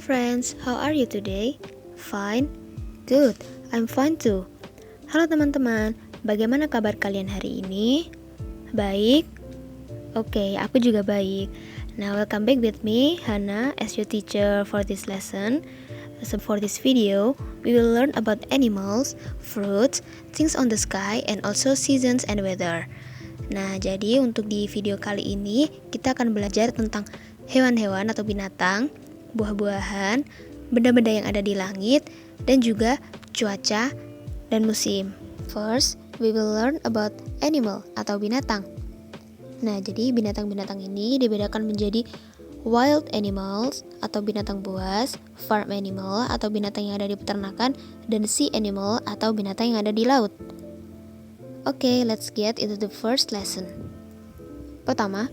friends, how are you today? Fine? Good, I'm fine too. Halo teman-teman, bagaimana kabar kalian hari ini? Baik? Oke, aku juga baik. Now welcome back with me, Hana, as your teacher for this lesson. So for this video, we will learn about animals, fruits, things on the sky, and also seasons and weather. Nah, jadi untuk di video kali ini, kita akan belajar tentang hewan-hewan atau binatang, buah-buahan, benda-benda yang ada di langit, dan juga cuaca dan musim. First, we will learn about animal atau binatang. Nah, jadi binatang-binatang ini dibedakan menjadi wild animals atau binatang buas, farm animal atau binatang yang ada di peternakan, dan sea animal atau binatang yang ada di laut. Oke, let's get into the first lesson. Pertama,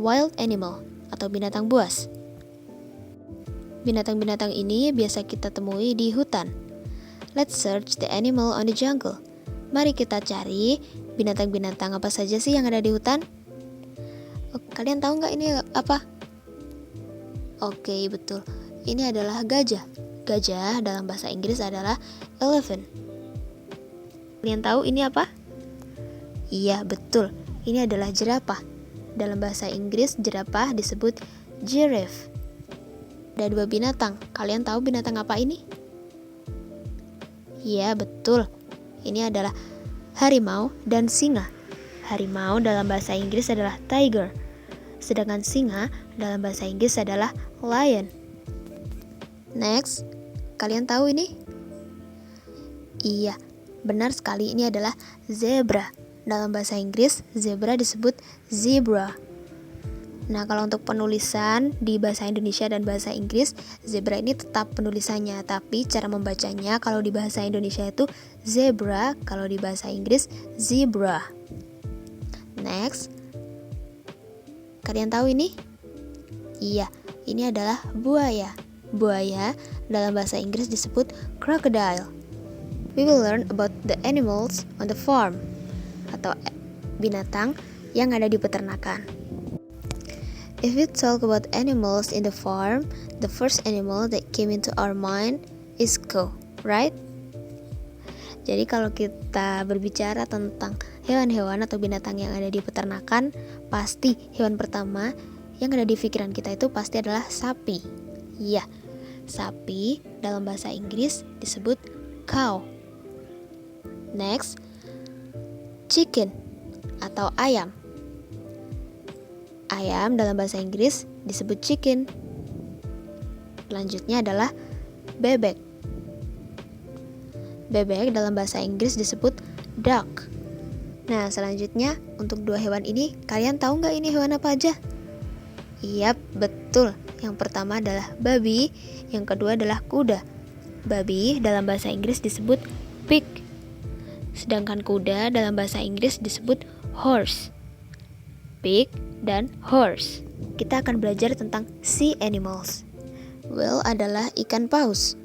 wild animal atau binatang buas. Binatang-binatang ini biasa kita temui di hutan. Let's search the animal on the jungle. Mari kita cari binatang-binatang apa saja sih yang ada di hutan. Kalian tahu nggak ini apa? Oke, betul. Ini adalah gajah. Gajah dalam bahasa Inggris adalah elephant. Kalian tahu ini apa? Iya, betul. Ini adalah jerapah. Dalam bahasa Inggris, jerapah disebut giraffe. Ada dua binatang. Kalian tahu binatang apa ini? Iya, betul. Ini adalah harimau dan singa. Harimau dalam bahasa Inggris adalah tiger. Sedangkan singa dalam bahasa Inggris adalah lion. Next, kalian tahu ini? Iya, benar sekali, ini adalah zebra. Dalam bahasa Inggris, zebra disebut zebra. Nah, kalau untuk penulisan di bahasa Indonesia dan bahasa Inggris, zebra ini tetap penulisannya, tapi cara membacanya kalau di bahasa Indonesia itu zebra, kalau di bahasa Inggris zebra. Next, kalian tahu ini? Iya, ini adalah buaya. Buaya dalam bahasa Inggris disebut crocodile. We will learn about the animals on the farm, atau binatang yang ada di peternakan. If we talk about animals in the farm, the first animal that came into our mind is cow, right? Jadi kalau kita berbicara tentang hewan-hewan atau binatang yang ada di peternakan, pasti hewan pertama yang ada di pikiran kita itu pasti adalah sapi. Iya, sapi dalam bahasa Inggris disebut cow. Next, chicken atau ayam. Ayam dalam bahasa Inggris disebut chicken. Selanjutnya adalah bebek. Bebek dalam bahasa Inggris disebut duck. Nah, selanjutnya untuk dua hewan ini, kalian tahu nggak ini hewan apa aja? Iya, betul. Yang pertama adalah babi, yang kedua adalah kuda. Babi dalam bahasa Inggris disebut pig. Sedangkan kuda dalam bahasa Inggris disebut horse. Pig dan horse. Kita akan belajar tentang sea animals. Whale adalah ikan paus.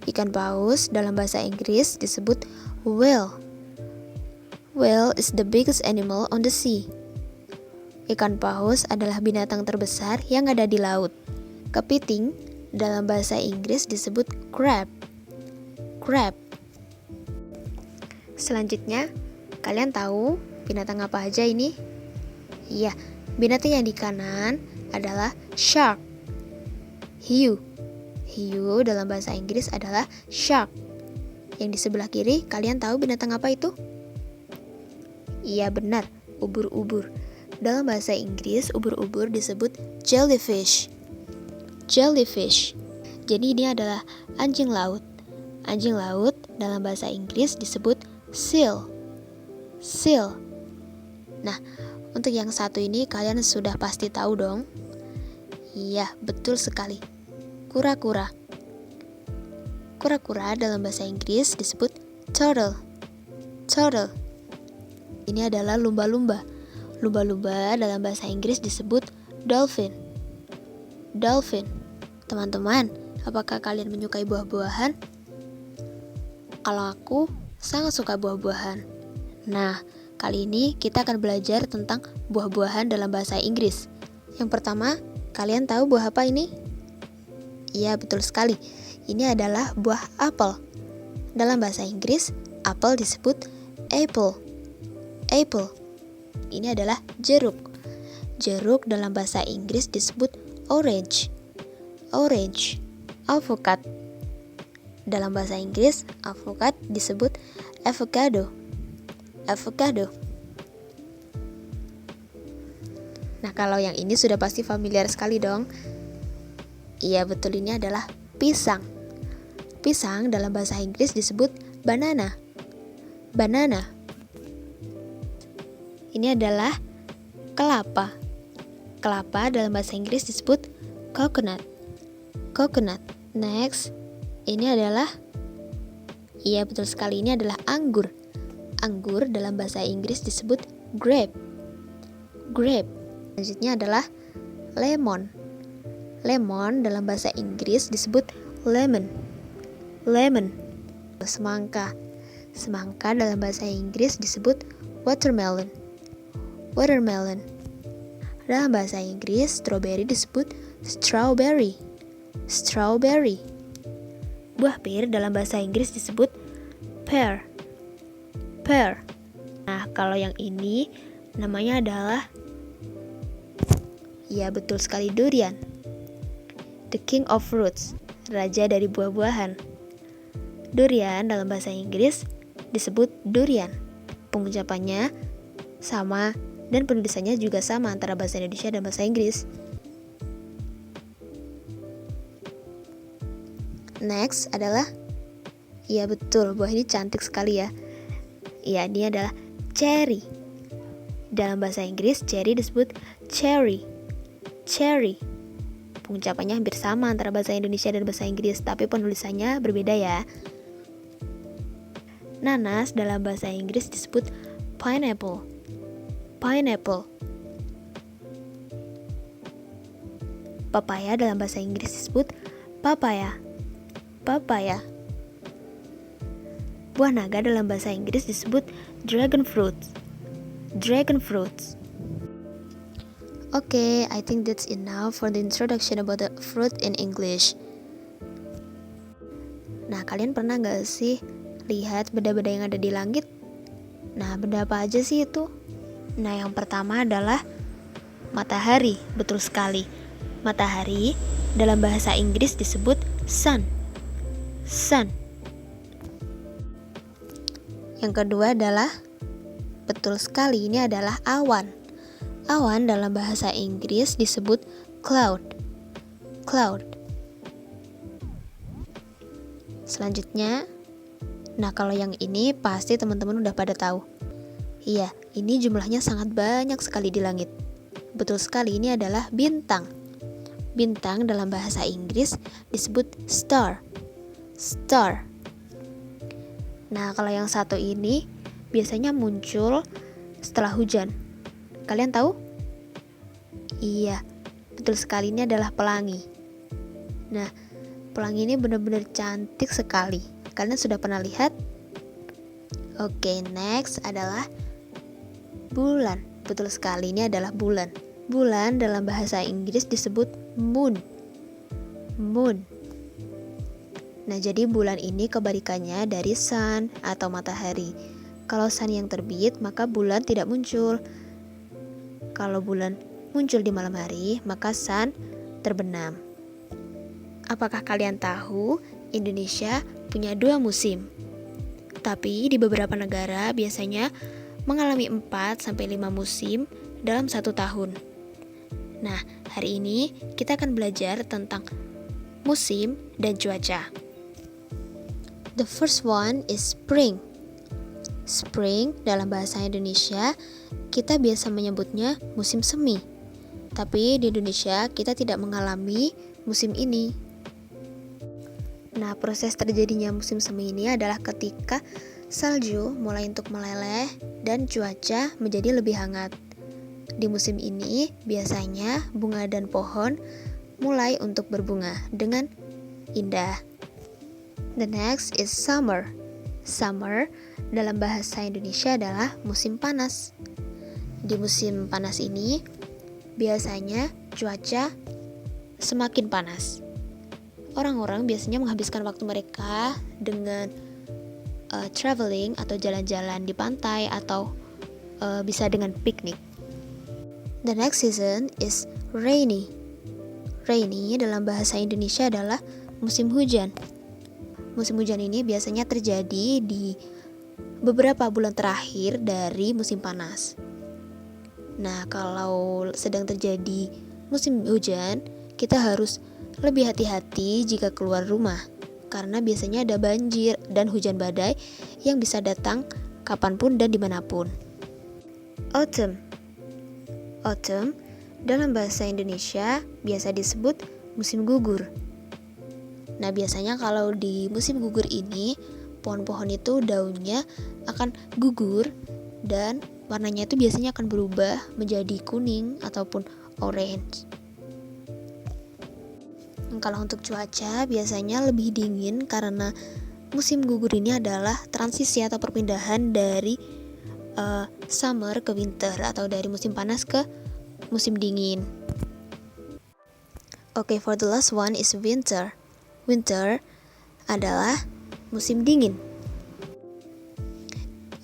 Ikan paus dalam bahasa Inggris disebut whale. Whale is the biggest animal on the sea. Ikan paus adalah binatang terbesar yang ada di laut. Kepiting dalam bahasa Inggris disebut crab. Crab. Selanjutnya, kalian tahu binatang apa aja ini? Iya, binatang yang di kanan adalah shark. Hiu. Hiu dalam bahasa Inggris adalah shark. Yang di sebelah kiri, kalian tahu binatang apa itu? Iya, benar, ubur-ubur. Dalam bahasa Inggris, ubur-ubur disebut jellyfish. Jellyfish. Jadi ini adalah anjing laut. Anjing laut dalam bahasa Inggris disebut seal. Seal. Nah, untuk yang satu ini kalian sudah pasti tahu dong. Iya, betul sekali. Kura-kura. Kura-kura dalam bahasa Inggris disebut turtle. Turtle. Ini adalah lumba-lumba. Lumba-lumba dalam bahasa Inggris disebut dolphin. Dolphin. Teman-teman, apakah kalian menyukai buah-buahan? Kalau aku sangat suka buah-buahan. Nah, kali ini kita akan belajar tentang buah-buahan dalam bahasa Inggris. Yang pertama, kalian tahu buah apa ini? Iya, betul sekali. Ini adalah buah apel. Dalam bahasa Inggris, apel disebut apple. Apple. Ini adalah jeruk. Jeruk dalam bahasa Inggris disebut orange. Orange. Alpukat. Dalam bahasa Inggris, alpukat disebut avocado. Avocado. Nah, kalau yang ini sudah pasti familiar sekali dong. Iya, betul, ini adalah pisang. Pisang dalam bahasa Inggris disebut banana. Banana. Ini adalah kelapa. Kelapa dalam bahasa Inggris disebut coconut. Coconut. Next, ini adalah, iya betul sekali, ini adalah anggur. Anggur dalam bahasa Inggris disebut grape. Grape. Selanjutnya adalah lemon. Lemon dalam bahasa Inggris disebut lemon. Lemon. Semangka. Semangka dalam bahasa Inggris disebut watermelon. Watermelon. Dalam bahasa Inggris, strawberry disebut strawberry. Strawberry. Buah pir dalam bahasa Inggris disebut pear. Pear. Nah, kalau yang ini namanya adalah, ya betul sekali, durian. The king of fruits, raja dari buah-buahan. Durian dalam bahasa Inggris disebut durian. Pengucapannya sama dan penulisannya juga sama antara bahasa Indonesia dan bahasa Inggris. Next adalah, iya betul, buah ini cantik sekali ya. Iya, ini adalah cherry. Dalam bahasa Inggris, cherry disebut cherry. Cherry. Pengucapannya hampir sama antara bahasa Indonesia dan bahasa Inggris, tapi penulisannya berbeda ya. Nanas dalam bahasa Inggris disebut pineapple. Pineapple. Papaya dalam bahasa Inggris disebut papaya. Papaya. Buah naga dalam bahasa Inggris disebut dragon fruit. Dragon fruits. Okay, I think that's enough for the introduction about the fruit in English. Nah, kalian pernah gak sih lihat benda-benda yang ada di langit? Nah, benda apa aja sih itu? Nah, yang pertama adalah matahari. Betul sekali. Matahari dalam bahasa Inggris disebut sun. Sun. Yang kedua adalah, betul sekali, ini adalah awan. Awan dalam bahasa Inggris disebut cloud. Cloud. Selanjutnya, nah kalau yang ini pasti teman-teman udah pada tahu. Iya, ini jumlahnya sangat banyak sekali di langit. Betul sekali, ini adalah bintang. Bintang dalam bahasa Inggris disebut star. Star. Nah, kalau yang satu ini biasanya muncul setelah hujan. Kalian tahu? Iya, betul sekali, ini adalah pelangi. Nah, pelangi ini benar-benar cantik sekali. Kalian sudah pernah lihat? Oke, next adalah bulan. Betul sekali, ini adalah bulan. Bulan dalam bahasa Inggris disebut moon. Moon. Nah, jadi bulan ini kebalikannya dari sun atau matahari. Kalau sun yang terbit, maka bulan tidak muncul. Kalau bulan muncul di malam hari, maka sun terbenam. Apakah kalian tahu Indonesia punya 2 musim? Tapi di beberapa negara biasanya mengalami 4-5 musim dalam 1 tahun. Nah, hari ini kita akan belajar tentang musim dan cuaca. The first one is spring. Spring dalam bahasa Indonesia kita biasa menyebutnya musim semi. Tapi di Indonesia kita tidak mengalami musim ini. Nah, proses terjadinya musim semi ini adalah ketika salju mulai untuk meleleh dan cuaca menjadi lebih hangat. Di musim ini biasanya bunga dan pohon mulai untuk berbunga dengan indah. The next is summer. Summer dalam bahasa Indonesia adalah musim panas. Di musim panas ini biasanya cuaca semakin panas. orang-orang biasanya menghabiskan waktu mereka dengan traveling atau jalan-jalan di pantai atau bisa dengan piknik. The next season is rainy. Rainy dalam bahasa Indonesia adalah musim hujan. Musim hujan ini biasanya terjadi di beberapa bulan terakhir dari musim panas. Nah, kalau sedang terjadi musim hujan, kita harus lebih hati-hati jika keluar rumah, karena biasanya ada banjir dan hujan badai yang bisa datang kapanpun dan dimanapun. Autumn. Autumn dalam bahasa Indonesia biasa disebut musim gugur. Nah, biasanya kalau di musim gugur ini, pohon-pohon itu daunnya akan gugur dan warnanya itu biasanya akan berubah menjadi kuning ataupun orange. Kalau untuk cuaca biasanya lebih dingin karena musim gugur ini adalah transisi atau perpindahan dari summer ke winter atau dari musim panas ke musim dingin. Okay, for the last one is winter. Winter adalah musim dingin.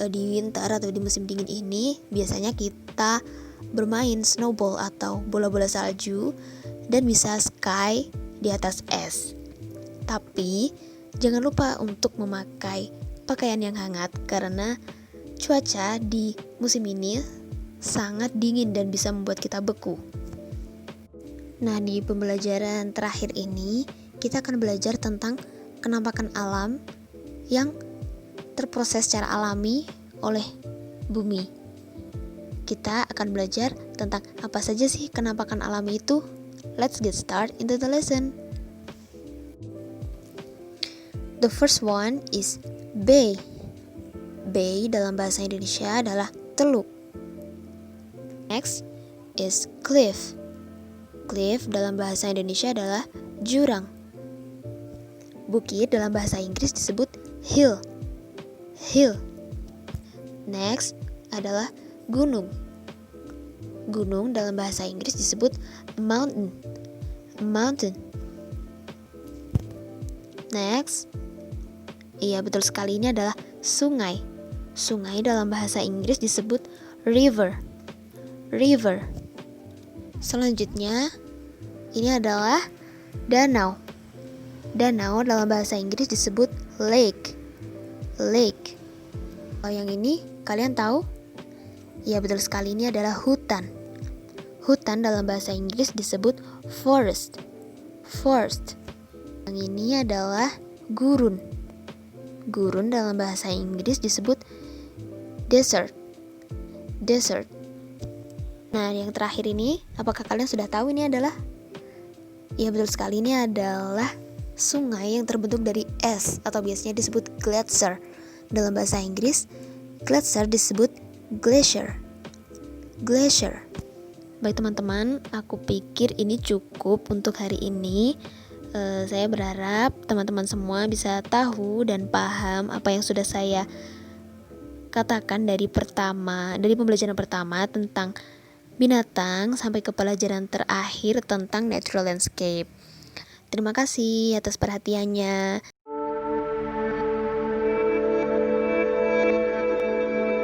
Di winter atau di musim dingin ini biasanya kita bermain snowball atau bola-bola salju dan bisa ski di atas es. Tapi jangan lupa untuk memakai pakaian yang hangat karena cuaca di musim ini sangat dingin dan bisa membuat kita beku. Nah, di pembelajaran terakhir ini kita akan belajar tentang kenampakan alam yang terproses secara alami oleh bumi. Kita akan belajar tentang apa saja sih kenampakan alami itu. Let's get started into the lesson. The first one is bay. Bay dalam bahasa Indonesia adalah teluk. Next is cliff. Cliff dalam bahasa Indonesia adalah jurang. Bukit dalam bahasa Inggris disebut hill. Hill. Next adalah gunung. Gunung dalam bahasa Inggris disebut mountain. Mountain. Next, iya betul sekali, ini adalah sungai. Sungai dalam bahasa Inggris disebut river. River. Selanjutnya, ini adalah danau. Danau dalam bahasa Inggris disebut lake. Lake. Kalau yang ini kalian tahu? Ya betul sekali, ini adalah hutan. Hutan dalam bahasa Inggris disebut forest. Forest. Yang ini adalah gurun. Gurun dalam bahasa Inggris disebut desert. Desert. Nah, yang terakhir ini, apakah kalian sudah tahu ini adalah? Ya betul sekali, ini adalah sungai yang terbentuk dari es atau biasanya disebut glacier. Dalam bahasa Inggris, glacier disebut glacier. Glacier. Baik teman-teman, aku pikir ini cukup untuk hari ini. Saya berharap teman-teman semua bisa tahu dan paham apa yang sudah saya katakan dari pembelajaran pertama tentang binatang sampai ke pelajaran terakhir tentang natural landscape. Terima kasih atas perhatiannya.